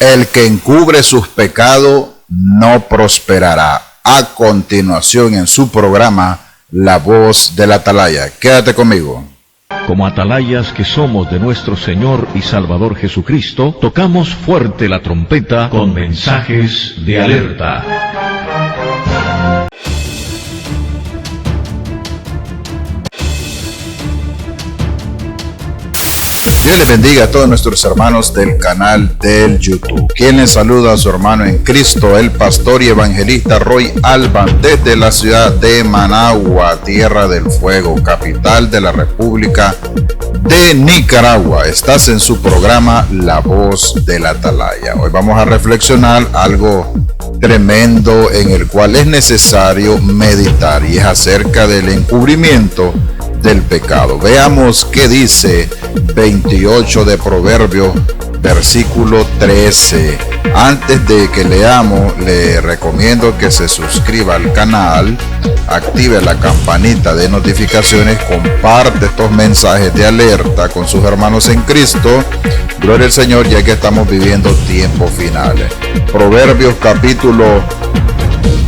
El que encubre sus pecados no prosperará. A continuación en su programa, La Voz de la Atalaya. Quédate conmigo. Como atalayas que somos de nuestro Señor y Salvador Jesucristo, tocamos fuerte la trompeta con mensajes de alerta. Dios les bendiga a todos nuestros hermanos del canal del YouTube. Quien les saluda a su hermano en Cristo, el pastor y evangelista Roy Alban, desde la ciudad de Managua, Tierra del Fuego, capital de la República de Nicaragua. Estás en su programa La Voz de la Atalaya. Hoy vamos a reflexionar algo tremendo en el cual es necesario meditar, y es acerca del encubrimiento del pecado. Veamos qué dice 28 de Proverbios, versículo 13. Antes de que leamos, le recomiendo que se suscriba al canal, active la campanita de notificaciones, comparte estos mensajes de alerta con sus hermanos en Cristo. Gloria al Señor, ya que estamos viviendo tiempos finales. Proverbios capítulo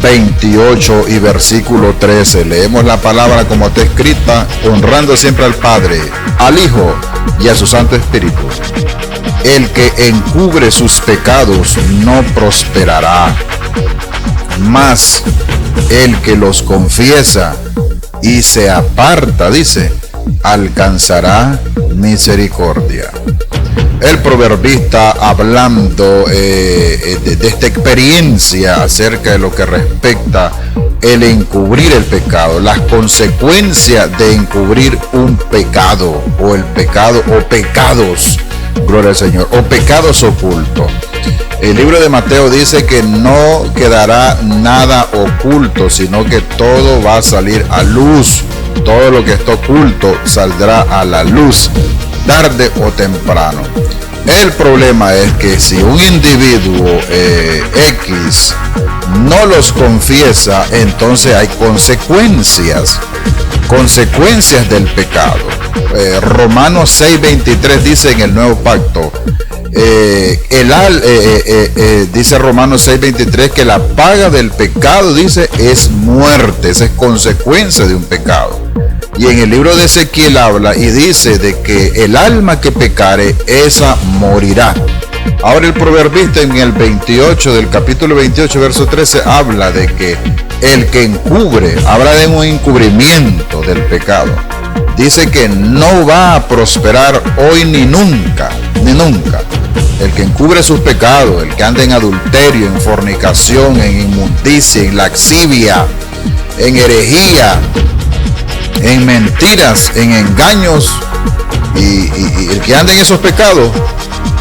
28 y versículo 13. Leemos la palabra como está escrita, honrando siempre al Padre, al Hijo y a su Santo Espíritu. El que encubre sus pecados no prosperará, mas el que los confiesa y se aparta, dice, alcanzará misericordia. El proverbista, hablando de esta experiencia acerca de lo que respecta el encubrir el pecado, las consecuencias de encubrir un pecado, o el pecado, o pecados, gloria al Señor, o pecados ocultos. El libro de Mateo dice que no quedará nada oculto, sino que todo va a salir a luz. Todo lo que está oculto saldrá a la luz, tarde o temprano. El problema es que si un individuo X no los confiesa, entonces hay consecuencias del pecado. Romanos 6:23 dice en el Nuevo Pacto, dice Romanos 6:23 que la paga del pecado, dice, es muerte. Esa es consecuencia de un pecado. Y en el libro de Ezequiel habla y dice de que el alma que pecare, esa morirá. Ahora el proverbista en el 28 del capítulo 28 verso 13 habla de que el que encubre, habla de un encubrimiento del pecado. Dice que no va a prosperar hoy ni nunca, ni nunca. El que encubre sus pecados, el que anda en adulterio, en fornicación, en inmundicia, en laxivia, en herejía, en mentiras, en engaños, y el que anda en esos pecados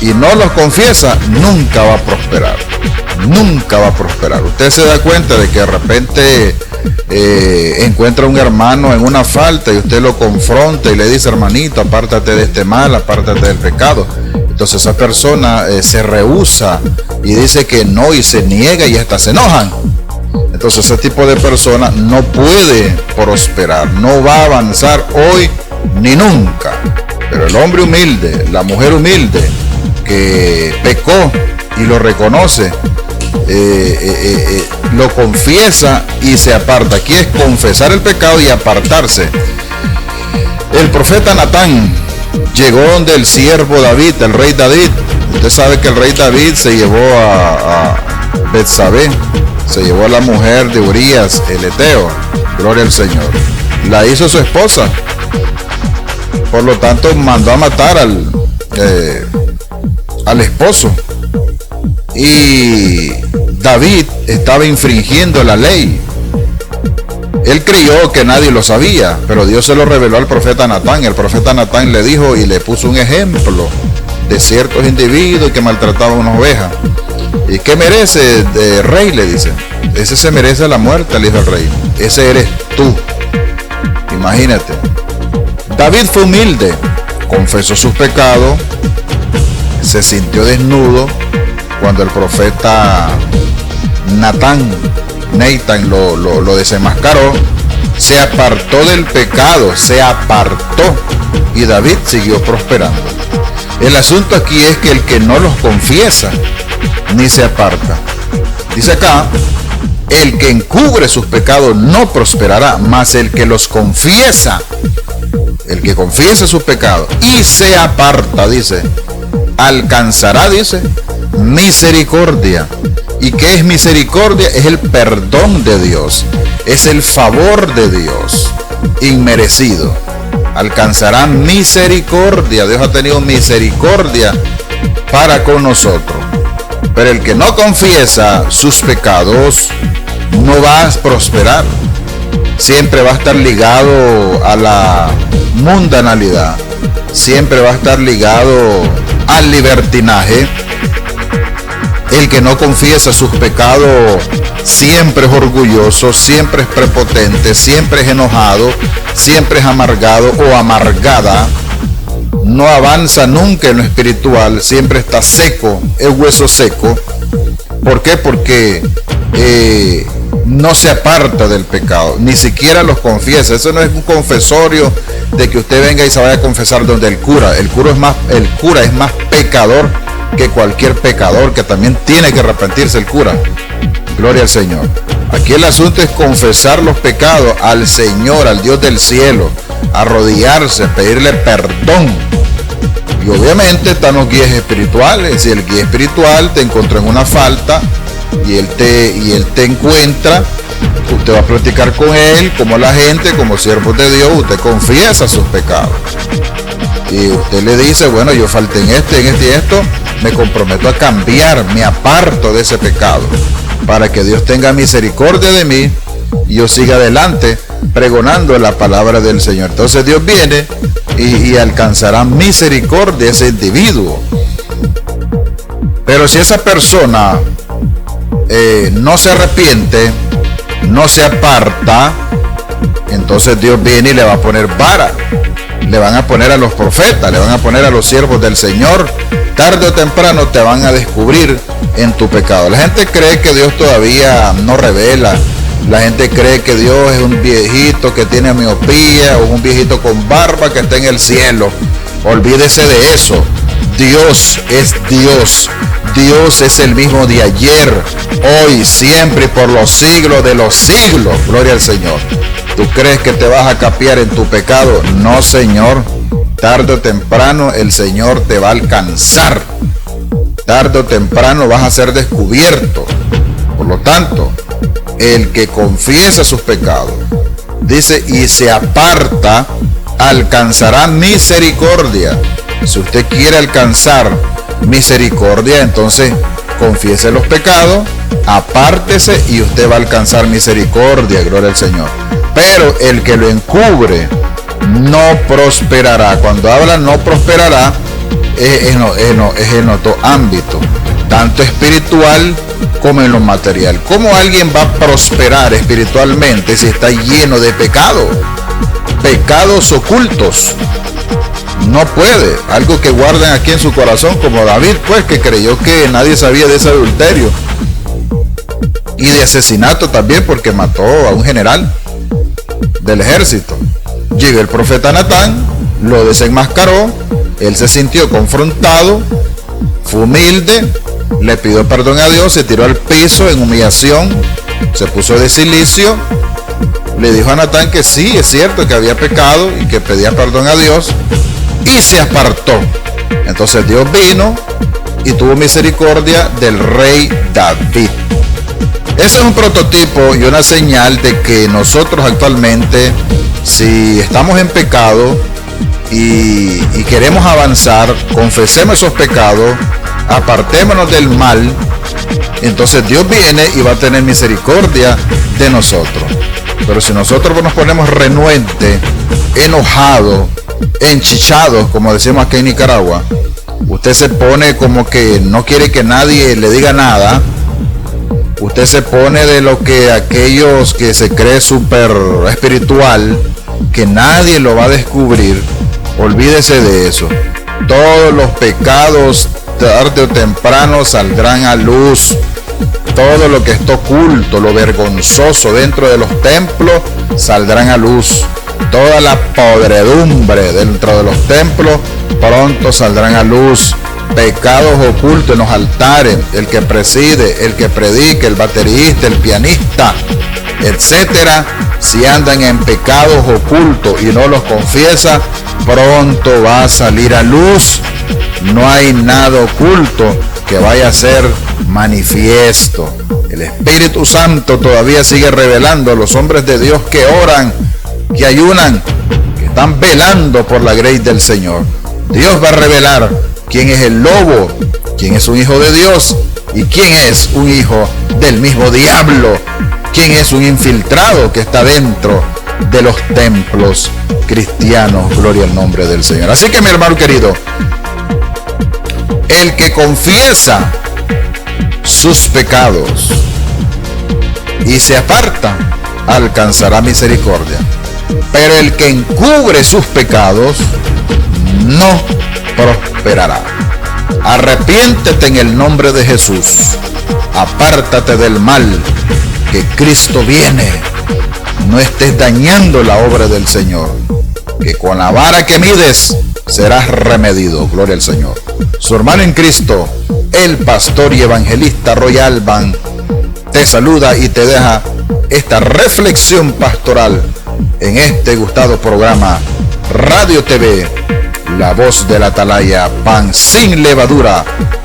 y no los confiesa, nunca va a prosperar. Nunca va a prosperar. Usted se da cuenta de que de repente encuentra un hermano en una falta y usted lo confronta y le dice: hermanito, apártate de este mal, apártate del pecado. Entonces esa persona se rehúsa y dice que no, y se niega y hasta se enojan. Entonces ese tipo de persona no puede prosperar, no va a avanzar hoy ni nunca. Pero el hombre humilde, la mujer humilde, que pecó y lo reconoce, lo confiesa y se aparta. Aquí es confesar el pecado y apartarse. El profeta Natán llegó donde el siervo David, el rey David. Usted sabe que el rey David se llevó a Betsabé, se llevó a la mujer de Urías, el Eteo, gloria al Señor. La hizo su esposa. Por lo tanto, mandó a matar al esposo. Y David estaba infringiendo la ley. Él creyó que nadie lo sabía, pero Dios se lo reveló al profeta Natán. El profeta Natán le dijo y le puso un ejemplo de ciertos individuos que maltrataban una oveja. ¿Y qué merece, rey? Le dice. Ese se merece la muerte, le dijo el rey. Ese eres tú. Imagínate. David fue humilde, confesó sus pecados, se sintió desnudo cuando el profeta Natán lo desenmascaró, se apartó del pecado, se apartó, y David siguió prosperando. El asunto aquí es que el que no los confiesa, ni se aparta. Dice acá, el que encubre sus pecados no prosperará, mas el que los confiesa, el que confiesa sus pecados y se aparta, dice, alcanzará, dice, misericordia. ¿Y qué es misericordia? Es el perdón de Dios, es el favor de Dios, inmerecido. Alcanzará misericordia. Dios ha tenido misericordia para con nosotros. Pero el que no confiesa sus pecados no va a prosperar. Siempre va a estar ligado a la mundanalidad. Siempre va a estar ligado al libertinaje. El que no confiesa sus pecados siempre es orgulloso, siempre es prepotente, siempre es enojado, siempre es amargado o amargada. No avanza nunca en lo espiritual, siempre está seco, es hueso seco. ¿Por qué? Porque no se aparta del pecado, ni siquiera los confiesa. Eso no es un confesorio de que usted venga y se vaya a confesar donde el cura. El cura es más pecador que cualquier pecador, que también tiene que arrepentirse el cura. Gloria al Señor. Aquí el asunto es confesar los pecados al Señor, al Dios del cielo, arrodillarse, pedirle perdón. Y obviamente están los guías espirituales. Si el guía espiritual te encontró en una falta y él te encuentra, usted va a platicar con él como la gente, como siervos de Dios. Usted confiesa sus pecados y usted le dice, bueno, yo falté en este y esto, me comprometo a cambiar, me aparto de ese pecado para que Dios tenga misericordia de mí y yo siga adelante pregonando la palabra del Señor. Entonces Dios viene y alcanzará misericordia a ese individuo. Pero si esa persona no se arrepiente, no se aparta, entonces Dios viene y le va a poner vara. Le van a poner a los profetas, le van a poner a los siervos del Señor. Tarde o temprano te van a descubrir en tu pecado. La gente cree que Dios todavía no revela. La gente cree que Dios es un viejito que tiene miopía o un viejito con barba que está en el cielo. Olvídese de eso. Dios es Dios. Dios es el mismo de ayer, hoy, siempre y por los siglos de los siglos. Gloria al Señor. ¿Tú crees que te vas a capear en tu pecado? No, Señor. Tarde o temprano el Señor te va a alcanzar. Tarde o temprano vas a ser descubierto. Por lo tanto, el que confiesa sus pecados, dice, y se aparta, alcanzará misericordia. Si usted quiere alcanzar misericordia, entonces confiese los pecados, apártese y usted va a alcanzar misericordia. Gloria al Señor. Pero el que lo encubre no prosperará. Cuando habla no prosperará, es en otro ámbito, tanto espiritual como en lo material. ¿Cómo alguien va a prosperar espiritualmente si está lleno de pecado? Pecados ocultos. No puede. Algo que guardan aquí en su corazón, como David, pues, que creyó que nadie sabía de ese adulterio y de asesinato también, porque mató a un general del ejército. Llegó el profeta Natán, lo desenmascaró, él se sintió confrontado, fue humilde, le pidió perdón a Dios, se tiró al piso en humillación, se puso de cilicio, le dijo a Natán que sí, es cierto que había pecado y que pedía perdón a Dios, y se apartó. Entonces Dios vino y tuvo misericordia del rey David. Ese es un prototipo y una señal de que nosotros actualmente, si estamos en pecado y queremos avanzar, confesemos esos pecados, apartémonos del mal, entonces Dios viene y va a tener misericordia de nosotros. Pero si nosotros nos ponemos renuentes, enojados, enchichados, como decimos aquí en Nicaragua, usted se pone como que no quiere que nadie le diga nada. Usted se pone de lo que aquellos que se cree súper espiritual, que nadie lo va a descubrir. Olvídese de eso. Todos los pecados tarde o temprano saldrán a luz. Todo lo que está oculto, lo vergonzoso dentro de los templos, saldrán a luz. Toda la podredumbre dentro de los templos pronto saldrán a luz. pecados ocultos en los altares, el que preside, el que predica, el baterista, el pianista, etcétera, si andan en pecados ocultos y no los confiesa, pronto va a salir a luz. No hay nada oculto que vaya a ser manifiesto. El Espíritu Santo todavía sigue revelando a los hombres de Dios que oran, que ayunan, que están velando por la gracia del Señor. Dios va a revelar quién es el lobo, quién es un hijo de Dios y quién es un hijo del mismo diablo, quién es un infiltrado que está dentro de los templos cristianos. Gloria al nombre del Señor. Así que, mi hermano querido, el que confiesa sus pecados y se aparta alcanzará misericordia, pero el que encubre sus pecados no prosperará. Arrepiéntete en el nombre de Jesús, apártate del mal, que Cristo viene. No estés dañando la obra del Señor, que con la vara que mides serás remedido. Gloria al Señor. Su hermano en Cristo, el pastor y evangelista Roy Alban, te saluda y te deja esta reflexión pastoral en este gustado programa Radio TV, la voz de la atalaya, pan sin levadura,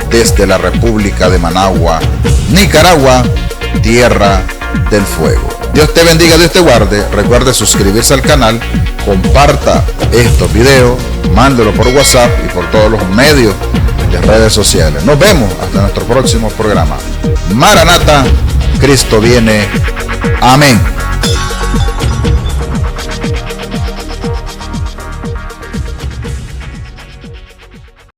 desde la República de Managua, Nicaragua, tierra del fuego. Dios te bendiga, Dios te guarde. Recuerde suscribirse al canal, comparta estos videos, mándelo por WhatsApp y por todos los medios de redes sociales. Nos vemos hasta nuestro próximo programa. Maranata, Cristo viene. Amén.